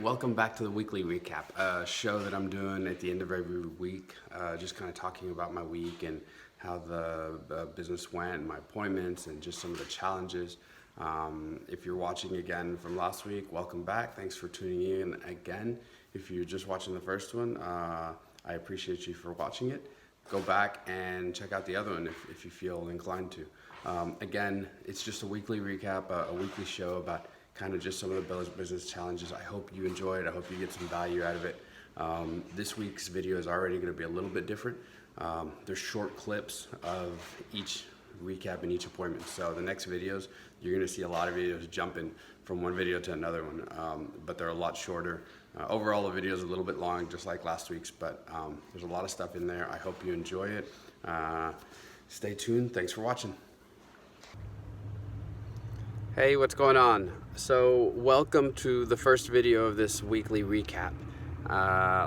welcome back to the weekly recap, a show that I'm doing at the end of every week, just kind of talking about my week and how the business went, and my appointments, and just some of the challenges. If you're watching again from last week, welcome back. Thanks for tuning in again. If you're just watching the first one, I appreciate you for watching it. Go back and check out the other one if you feel inclined to. Again, it's just a weekly recap, a weekly show about kind of just some of the business challenges. I hope you enjoy it. I hope you get some value out of it. This week's video is already going to be a little bit different. There's short clips of each recap and each appointment. So the next videos, you're going to see a lot of videos jumping from one video to another one, but they're a lot shorter. Overall, the video is a little bit long, just like last week's, but there's a lot of stuff in there. I hope you enjoy it. Stay tuned. Thanks for watching. Hey, what's going on? So welcome to the first video of this weekly recap.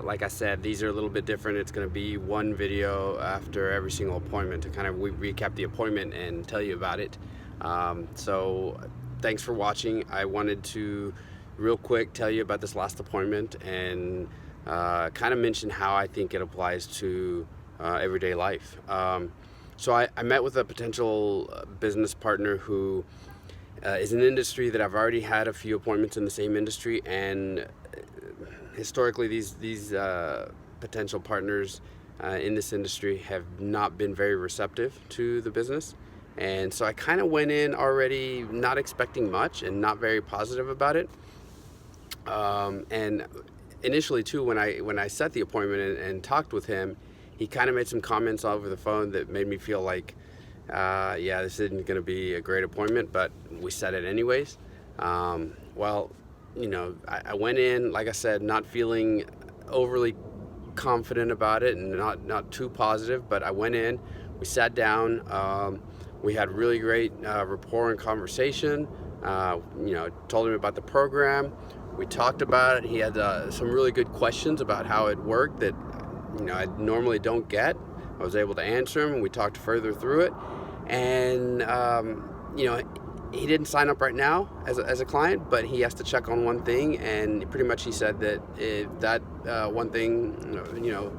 Like I said, these are a little bit different. It's going to be one video after every single appointment to kind of recap the appointment and tell you about it. So thanks for watching. I wanted to real quick tell you about this last appointment and kind of mention how I think it applies to everyday life. So I met with a potential business partner who is an industry that I've already had a few appointments in the same industry, and historically these potential partners in this industry have not been very receptive to the business. And so I kind of went in already not expecting much and not very positive about it. And initially too, when I set the appointment and talked with him, he kind of made some comments over the phone that made me feel like, yeah, this isn't going to be a great appointment, but we set it anyways. Well, you know, I went in, like I said, not feeling overly confident about it and not too positive, but I went in, we sat down, we had really great rapport and conversation. You know, told him about the program. We talked about it. He had some really good questions about how it worked that, you know, I normally don't get. I was able to answer him, and we talked further through it. And you know, he didn't sign up right now as a client, but he has to check on one thing, and pretty much he said that if that one thing, you know,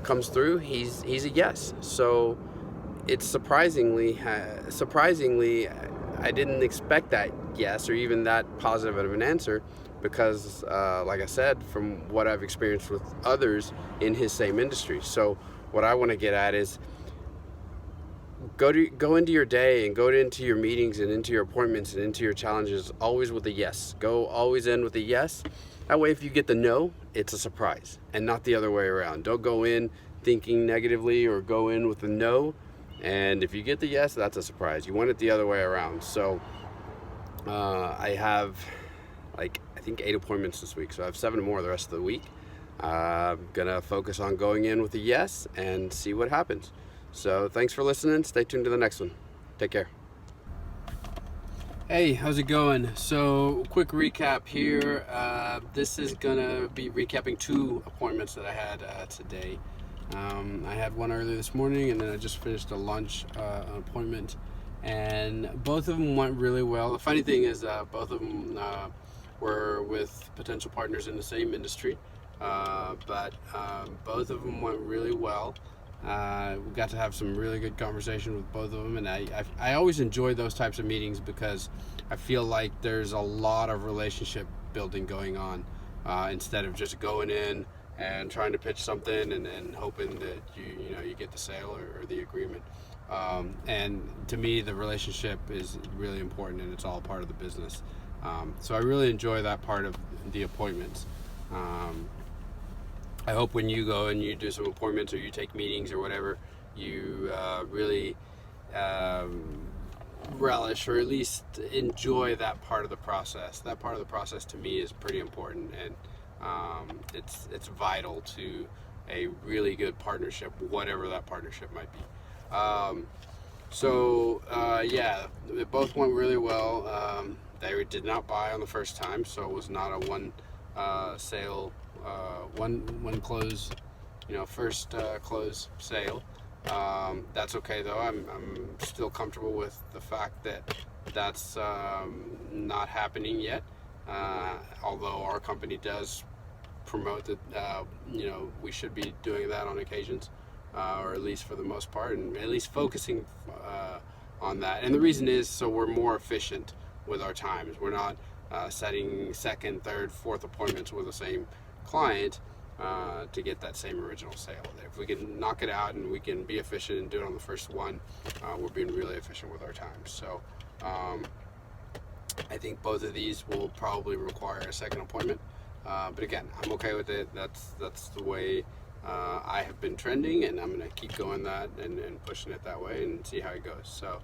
comes through, he's a yes. So it's surprisingly, I didn't expect that yes or even that positive of an answer, because like I said, from what I've experienced with others in his same industry. So what I want to get at is go into your day and go into your meetings and into your appointments and into your challenges always with a yes. Go always in with a yes. That way, if you get the no, it's a surprise and not the other way around. Don't go in thinking negatively or go in with a no, and if you get the yes, that's a surprise. You want it the other way around. So I have I think 8 appointments this week, so I have 7 more the rest of the week. I'm gonna focus on going in with a yes and see what happens. So thanks for listening. Stay tuned to the next one. Take care. Hey, how's it going? So quick recap here. This is gonna be recapping 2 appointments that I had today. I had one earlier this morning, and then I just finished a lunch appointment, and both of them went really well. The funny thing is both of them were with potential partners in the same industry, but both of them went really well. We got to have some really good conversation with both of them, and I always enjoy those types of meetings because I feel like there's a lot of relationship building going on, instead of just going in and trying to pitch something and hoping that you get the sale or the agreement. And to me, the relationship is really important, and it's all part of the business. So I really enjoy that part of the appointments. I hope when you go and you do some appointments or you take meetings or whatever, you really relish or at least enjoy that part of the process. That part of the process to me is pretty important, and it's vital to a really good partnership, whatever that partnership might be. Yeah, they both went really well. They did not buy on the first time, so it was not a one sale, one close, first close sale. That's okay though. I'm still comfortable with the fact that that's not happening yet. Although our company does promote that we should be doing that on occasions, or at least for the most part, and at least focusing on that. And the reason is so we're more efficient with our times. We're not setting second, third, fourth appointments with the same client to get that same original sale. If we can knock it out and we can be efficient and do it on the first one, we're being really efficient with our time. So I think both of these will probably require a second appointment. But again, I'm okay with it. That's the way I have been trending, and I'm going to keep going that and pushing it that way and see how it goes. So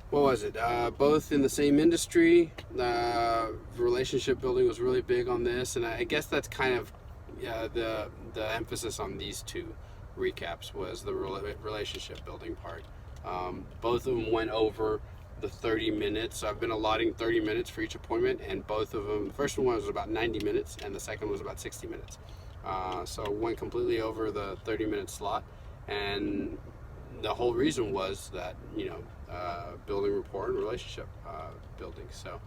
what was it? Both in the same industry. Relationship building was really big on this, and I guess that's kind of the emphasis on these two recaps was the relationship building part. Both of them went over the 30 minutes. So I've been allotting 30 minutes for each appointment, and both of them, the first one was about 90 minutes and the second was about 60 minutes. So went completely over the 30-minute slot, and the whole reason was that building rapport and relationship building. So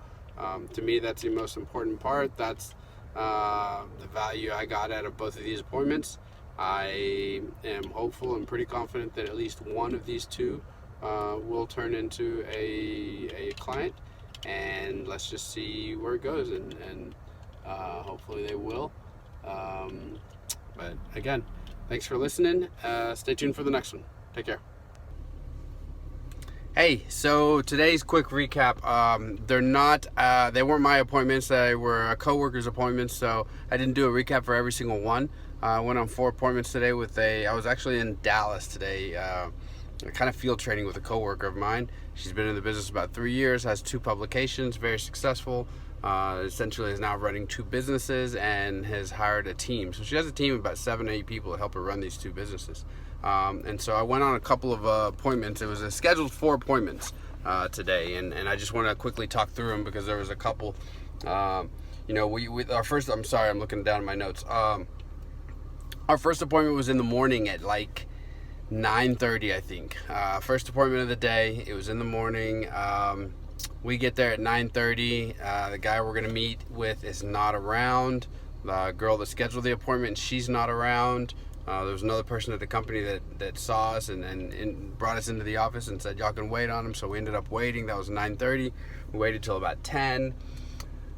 to me, that's the most important part. That's the value I got out of both of these appointments. I am hopeful and pretty confident that at least one of these two will turn into a client, and let's just see where it goes, and hopefully they will. But again, thanks for listening. Stay tuned for the next one. Take care. Hey, so today's quick recap. They weren't my appointments. They were a coworker's appointments, so I didn't do a recap for every single one. I went on 4 appointments today I was actually in Dallas today, kind of field training with a coworker of mine. She's been in the business about 3 years, has 2 publications, very successful. Essentially is now running 2 businesses and has hired a team. So she has a team of about 7 to 8 people to help her run these 2 businesses. And so I went on a couple of appointments. It was a scheduled 4 appointments today, and I just want to quickly talk through them because there was a couple. Our first. I'm sorry, I'm looking down at my notes. Our first appointment was in the morning at like 9:30, I think. First appointment of the day. It was in the morning. We get there at 9:30. The guy we're gonna meet with is not around. The girl that scheduled the appointment, she's not around. There was another person at the company that saw us and brought us into the office and said, y'all can wait on him. So we ended up waiting. That was 9:30. We waited till about 10.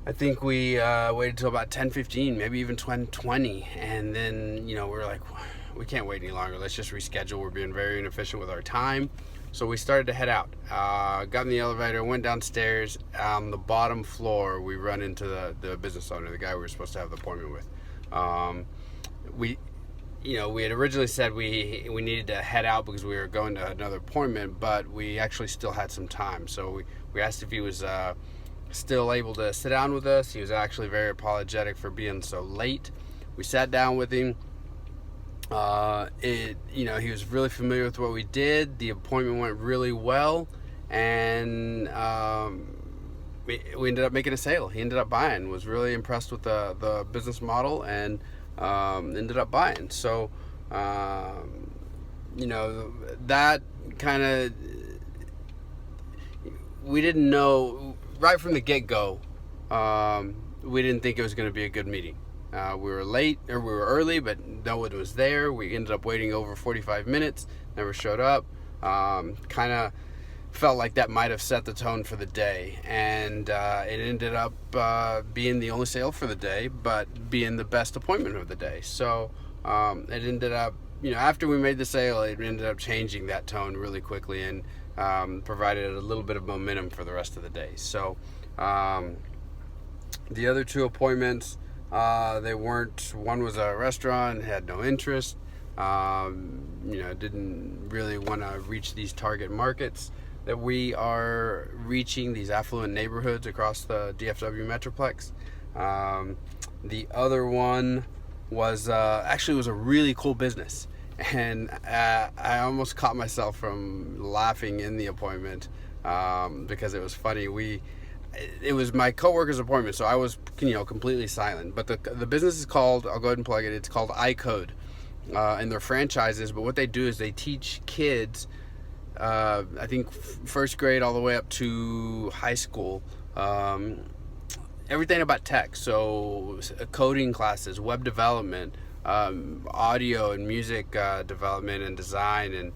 I think we waited till about 10:15, maybe even 20. And then, we're like, we can't wait any longer. Let's just reschedule. We're being very inefficient with our time. So we started to head out. Got in the elevator, went downstairs. On the bottom floor, we run into the business owner, the guy we were supposed to have the appointment with. We had originally said we needed to head out because we were going to another appointment, but we actually still had some time. So we asked if he was still able to sit down with us. He was actually very apologetic for being so late. We sat down with him. He was really familiar with what we did. The appointment went really well, and we ended up making a sale. He ended up buying. Was really impressed with the business model, and ended up buying. So that kind of, we didn't know right from the get-go. We didn't think it was going to be a good meeting. We were early, but no one was there. We ended up waiting over 45 minutes, never showed up. Kind of felt like that might have set the tone for the day, and it ended up being the only sale for the day, but being the best appointment of the day. So it ended up, after we made the sale, it ended up changing that tone really quickly and provided a little bit of momentum for the rest of the day. So the other 2 appointments, one was a restaurant, had no interest, didn't really want to reach these target markets that we are reaching, these affluent neighborhoods across the DFW Metroplex. The other one was actually was a really cool business, and I almost caught myself from laughing in the appointment because it was funny. It was my coworker's appointment, so I was completely silent. But the business is called, I'll go ahead and plug it. It's called iCode, and they're franchises. But what they do is they teach kids, I think first grade all the way up to high school, everything about tech. So coding classes, web development, audio and music development and design, and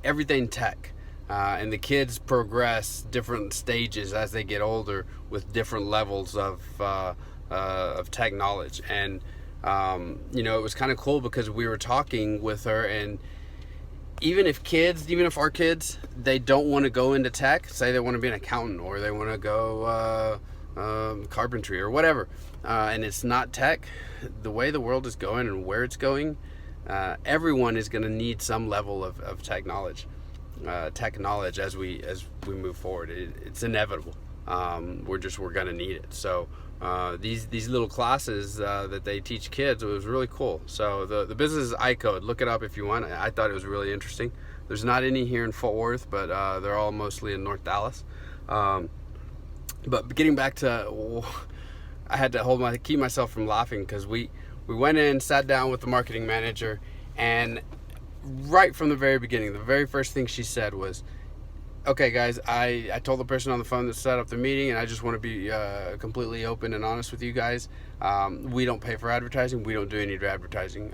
everything tech. And the kids progress different stages as they get older with different levels of tech knowledge. And it was kind of cool because we were talking with her, and even if our kids, they don't want to go into tech, say they want to be an accountant or they want to go carpentry or whatever, and it's not tech, the way the world is going and where it's going, everyone is going to need some level of tech knowledge as we move forward. It's inevitable. We're going to need it. So these little classes that they teach kids, it was really cool. So the business is iCode. Look it up if you want. I thought it was really interesting. There's not any here in Fort Worth, but they're all mostly in North Dallas. But getting back to, I had to keep myself from laughing because we went in, sat down with the marketing manager, and right from the very beginning, the very first thing she said was, okay, guys, I told the person on the phone that set up the meeting, and I just want to be completely open and honest with you guys. We don't pay for advertising. We don't do any advertising.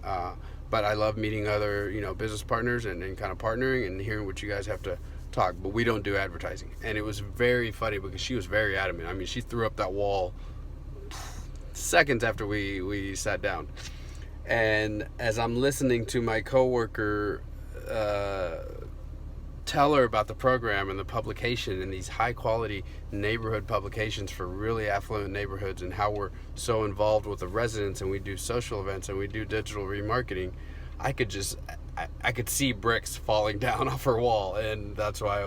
But I love meeting other, business partners and kind of partnering and hearing what you guys have to talk. But we don't do advertising. And it was very funny because she was very adamant. I mean, she threw up that wall seconds after we sat down. And as I'm listening to my coworker tell her about the program and the publication and these high quality neighborhood publications for really affluent neighborhoods, and how we're so involved with the residents, and we do social events and we do digital remarketing, I could see bricks falling down off her wall. And that's why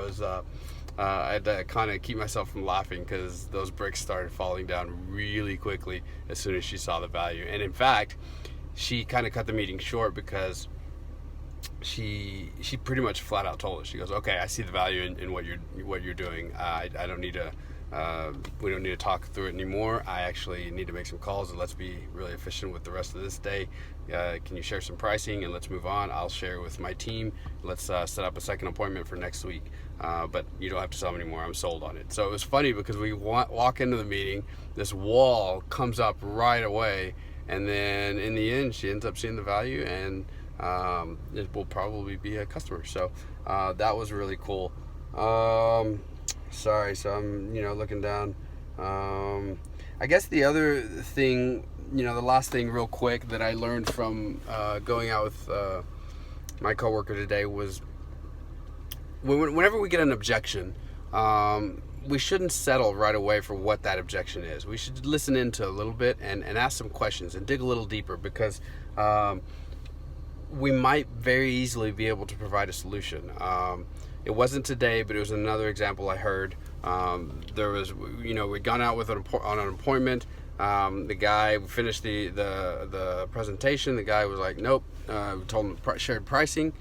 I had to kind of keep myself from laughing, because those bricks started falling down really quickly as soon as she saw the value. And in fact, she kind of cut the meeting short because she pretty much flat out told us, she goes, okay, I see the value in what you're doing. I don't need to we don't need to talk through it anymore. I actually need to make some calls, and let's be really efficient with the rest of this day. Can you share some pricing, and let's move on. I'll share with my team. Let's set up a second appointment for next week. But you don't have to sell me anymore. I'm sold on it. So it was funny because we walk into the meeting, this wall comes up right away, and then in the end, she ends up seeing the value, and it will probably be a customer. So that was really cool. Sorry, so I'm looking down. I guess the other thing, the last thing real quick that I learned from going out with my coworker today was, whenever we get an objection, we shouldn't settle right away for what that objection is. We should listen into a little bit and ask some questions and dig a little deeper, because we might very easily be able to provide a solution. It wasn't today, but it was another example I heard. There was, we'd gone out on an appointment. The guy finished the presentation. The guy was like, nope. We told him shared pricing.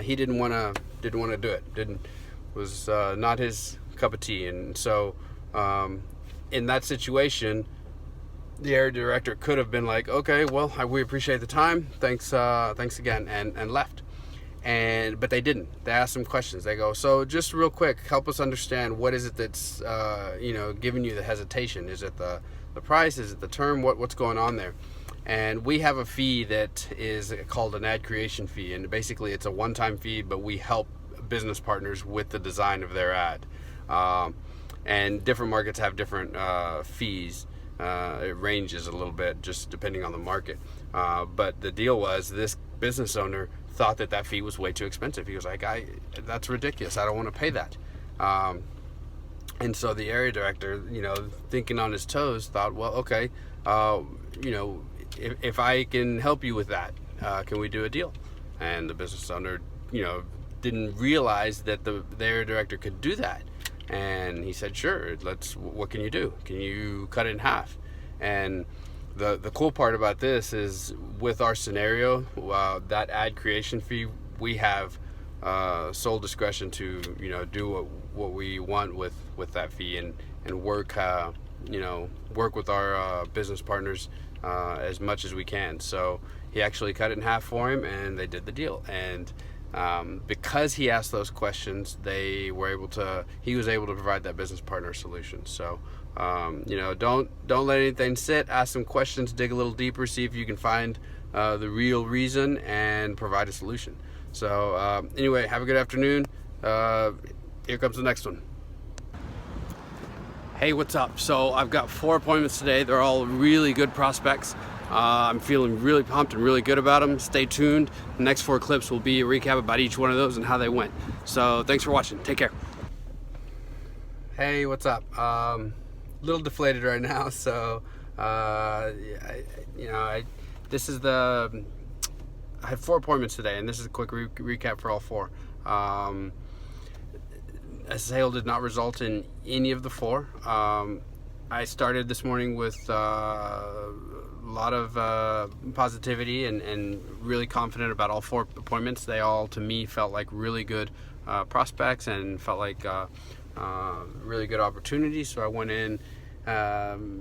He didn't want to do it. Was not his cup of tea. And so in that situation, the area director could have been like, okay, well, we appreciate the time. Thanks again, and left. But they didn't. They asked some questions. They go, so just real quick, help us understand, what is it that's giving you the hesitation? Is it the price? Is it the term? What's going on there? And we have a fee that is called an ad creation fee, and basically it's a one-time fee, but we help business partners with the design of their ad. And different markets have different fees. It ranges a little bit just depending on the market. But the deal was, this business owner thought that fee was way too expensive. He was like, that's ridiculous. I don't want to pay that. And so the area director, thinking on his toes, thought, well, okay, if I can help you with that, can we do a deal? And the business owner, didn't realize that the area director could do that. And he said, sure, what can you do? Can you cut it in half? And the cool part about this is, with our scenario, that ad creation fee, we have sole discretion to do what we want with that fee, and work with our business partners as much as we can. So he actually cut it in half for him, and they did the deal. And because he asked those questions, he was able to provide that business partner solution. So, don't let anything sit. Ask some questions, dig a little deeper, see if you can find the real reason and provide a solution. So, anyway, have a good afternoon. Here comes the next one. Hey, what's up? So I've got 4 appointments today. They're all really good prospects. I'm feeling really pumped and really good about them. Stay tuned. The next 4 clips will be a recap about each one of those and how they went. So thanks for watching. Take care. Hey, what's up? Little deflated right now. So, I had 4 appointments today, and this is a quick recap for all 4. A sale did not result in any of the 4. I started this morning with a lot of positivity and really confident about all 4 appointments. They all, to me, felt like really good prospects and felt like really good opportunities. So I went in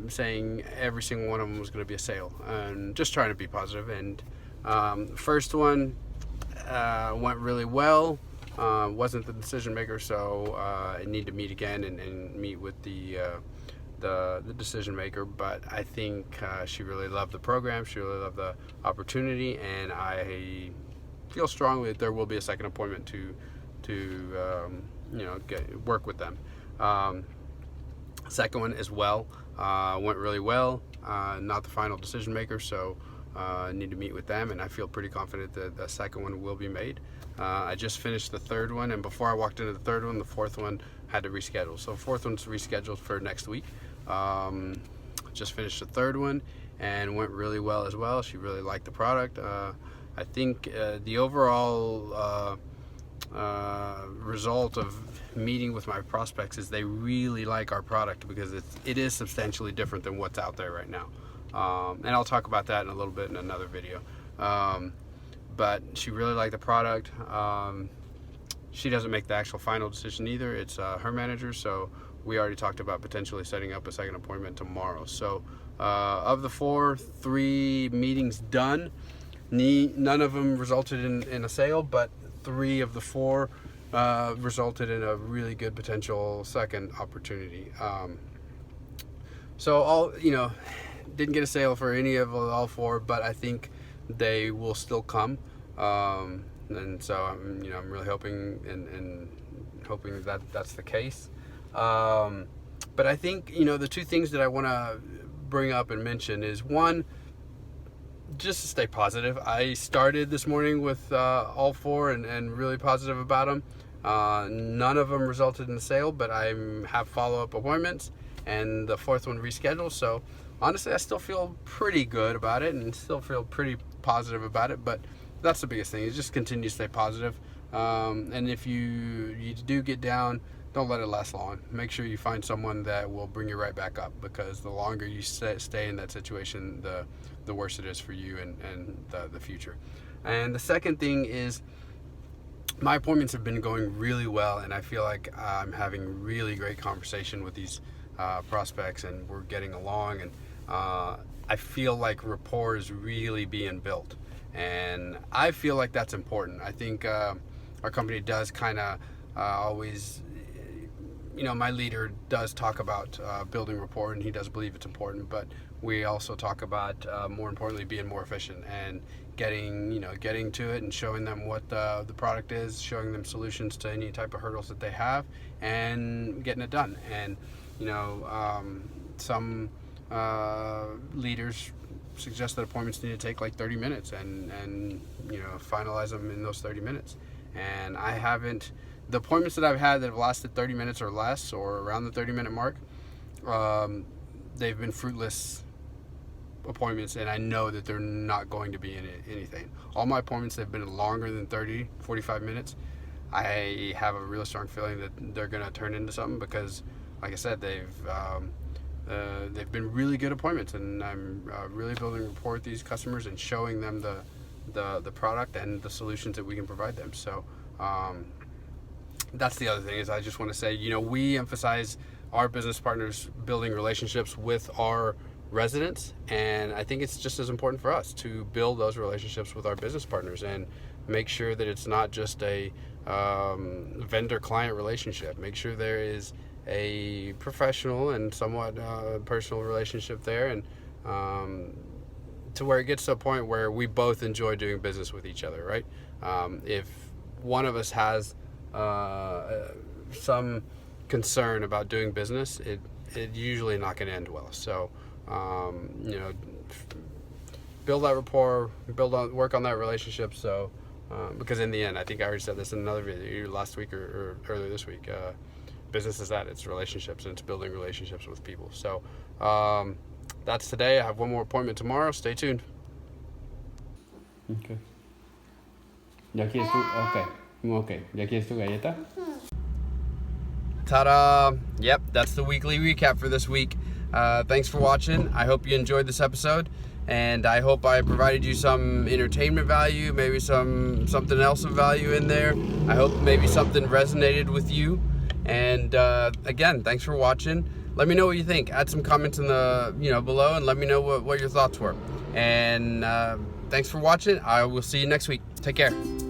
saying every single one of them was going to be a sale and just trying to be positive. And first one went really well. Wasn't the decision maker, so I need to meet again and meet with the decision maker. But I think she really loved the program, she really loved the opportunity, and I feel strongly that there will be a second appointment to work with them. Second one as well went really well. Not the final decision maker, so I need to meet with them, and I feel pretty confident that the second one will be made. I just finished the third one, and before I walked into the third one, the fourth one had to reschedule. So fourth one's rescheduled for next week. Just finished the third one and went really well as well. She really liked the product. I think the overall result of meeting with my prospects is they really like our product because it is substantially different than what's out there right now. And I'll talk about that in a little bit in another video. But she really liked the product. She doesn't make the actual final decision either. It's her manager, so we already talked about potentially setting up a second appointment tomorrow. So of the 4, 3 meetings done. None of them resulted in a sale, but 3 of the 4 resulted in a really good potential second opportunity. So didn't get a sale for any of all 4, but I think they will still come. And so I'm really hoping and hoping that that's the case. But I think the 2 things that I want to bring up and mention is, one, just to stay positive. I started this morning with all 4 and really positive about them. None of them resulted in a sale, but I have follow-up appointments, and the 4th one rescheduled. So honestly, I still feel pretty good about it and still feel pretty positive about it. But that's the biggest thing, is just continue to stay positive. And if you do get down, don't let it last long. Make sure you find someone that will bring you right back up, because the longer you stay in that situation, the worse it is for you and the future. And the second thing is, my appointments have been going really well, and I feel like I'm having really great conversation with these prospects, and we're getting along, and I feel like rapport is really being built, and I feel like that's important. I think our company does kind of always, my leader does talk about building rapport, and he does believe it's important, but we also talk about more importantly being more efficient and getting to it and showing them what the product is, showing them solutions to any type of hurdles that they have, and getting it done. And some leaders suggest that appointments need to take like 30 minutes and finalize them in those 30 minutes. And I haven't, the appointments that I've had that have lasted 30 minutes or less, or around the 30-minute mark, they've been fruitless appointments, and I know that they're not going to be in anything. All my appointments that have been longer than 30-45 minutes, I have a really strong feeling that they're going to turn into something, because like I said, they've been really good appointments, and I'm really building rapport with these customers and showing them the product and the solutions that we can provide them. So that's the other thing, is I just want to say, we emphasize our business partners building relationships with our residents, and I think it's just as important for us to build those relationships with our business partners and make sure that it's not just a vendor-client relationship. Make sure there is a professional and somewhat personal relationship there, and to where it gets to a point where we both enjoy doing business with each other, right? If one of us has some concern about doing business, it usually not going to end well. So, build that rapport, work on that relationship. So, because in the end, I think I already said this in another video last week or earlier this week, business is that, it's relationships, and it's building relationships with people. So, that's today. I have one more appointment tomorrow. Stay tuned. Okay. ¿Ya quieres tu? Okay. ¿Ya quieres tu galleta? Ta-da! Yep, that's the weekly recap for this week. Thanks for watching. I hope you enjoyed this episode, and I hope I provided you some entertainment value, maybe something else of value in there. I hope maybe something resonated with you. And again, thanks for watching. Let me know what you think. Add some comments in the below, and let me know what your thoughts were. And thanks for watching. I will see you next week. Take care.